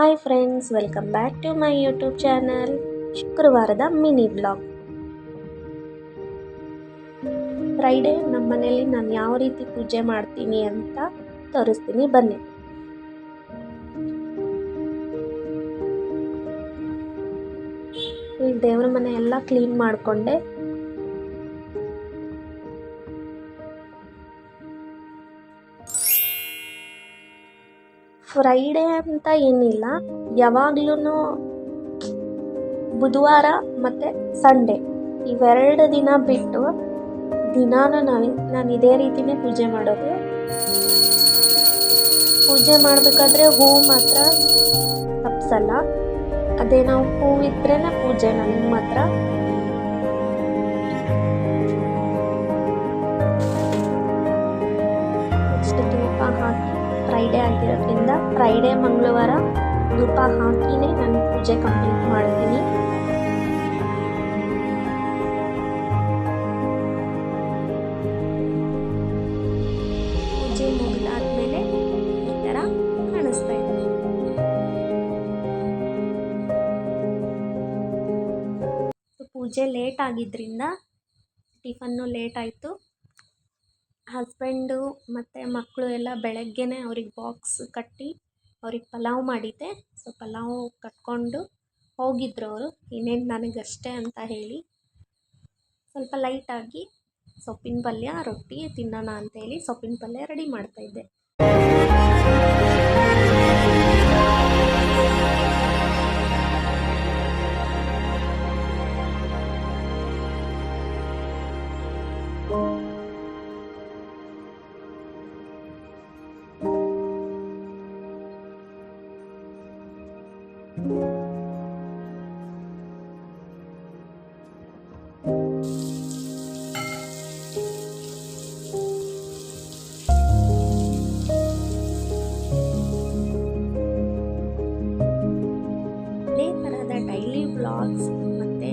Hi friends, welcome back to my YouTube channel. ಶುಕ್ರವಾರದ mini blog. Friday ನಮ್ಮ ಮನೇಲಿ ನಾನು ಯಾವ ರೀತಿ ಪೂಜೆ ಮಾಡ್ತೀನಿ ಅಂತ ತೋರಿಸ್ತೀನಿ, ಬನ್ನಿ. ಈ ದೇವ್ರ ಮನೆ ಎಲ್ಲ ಕ್ಲೀನ್ ಮಾಡಿಕೊಂಡೆ. ಫ್ರೈಡೇ ಅಂತ ಏನಿಲ್ಲ, ಯಾವಾಗ್ಲೂ ಬುಧವಾರ ಮತ್ತು ಸಂಡೇ ಇವೆರಡು ದಿನ ಬಿಟ್ಟು ದಿನಾನು ನಾನು ಇದೇ ರೀತಿನೇ ಪೂಜೆ ಮಾಡೋದು. ಪೂಜೆ ಮಾಡಬೇಕಾದ್ರೆ ಹೂವು ಮಾತ್ರ ತಪ್ಸಲ್ಲ. ಅದೇ ನಾವು ಹೂವಿದ್ರೇ ಪೂಜೆ ನನಗೆ ಮಾತ್ರ. ನೆಕ್ಸ್ಟ್ ಧೂಪ ಹಾಕಿ, ಫ್ರೈಡೇ ಆಗಿರೋದ್ರಿಂದ ಫ್ರೈಡೇ ಮಂಗಳವಾರ ಧೂಪ ಹಾಕಿನೇ ನಾನು ಪೂಜೆ ಕಂಪ್ಲೀಟ್ ಮಾಡ್ತೀನಿ. ಪೂಜೆ ಮುಗಿದಾದ್ಮೇಲೆ ಈ ಥರ ಕಾಣಿಸ್ತಾ ಇದೆ. ಪೂಜೆ ಲೇಟ್ ಆಗಿದ್ದರಿಂದ ಟಿಫನ್ನು ಲೇಟ್ ಆಯಿತು. ಹಸ್ಬೆಂಡು ಮತ್ತು ಮಕ್ಕಳು ಎಲ್ಲ ಬೆಳಗ್ಗೆನೇ ಅವ್ರಿಗೆ ಬಾಕ್ಸ್ ಕಟ್ಟಿ ಅವ್ರಿಗೆ ಪಲಾವ್ ಮಾಡಿದ್ದೆ. ಸೊ ಪಲಾವ್ ಕಟ್ಕೊಂಡು ಹೋಗಿದ್ರು ಅವರು, ಇನ್ನೇನು ನನಗಷ್ಟೇ ಅಂತ ಹೇಳಿ ಸ್ವಲ್ಪ ಲೈಟಾಗಿ ಸೊಪ್ಪಿನ ಪಲ್ಯ ರೊಟ್ಟಿ ತಿನ್ನೋಣ ಅಂತೇಳಿ ಸೊಪ್ಪಿನ ಪಲ್ಯ ರೆಡಿ ಮಾಡ್ತಾಯಿದ್ದೆ. ಇದೇ ಥರದ ಡೈಲಿ ವ್ಲಾಗ್ಸ್ ಮತ್ತು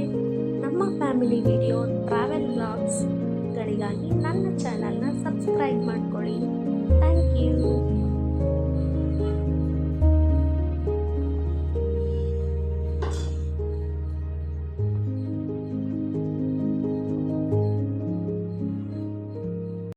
ನಮ್ಮ ಫ್ಯಾಮಿಲಿ ವಿಡಿಯೋ, ಟ್ರಾವೆಲ್ ವ್ಲಾಗ್ಸ್ಗಳಿಗಾಗಿ ನನ್ನ ಚಾನಲ್ನ ಸಬ್ಸ್ಕ್ರೈಬ್ ಮಾಡ್ಕೊಳ್ಳಿ. Thank you.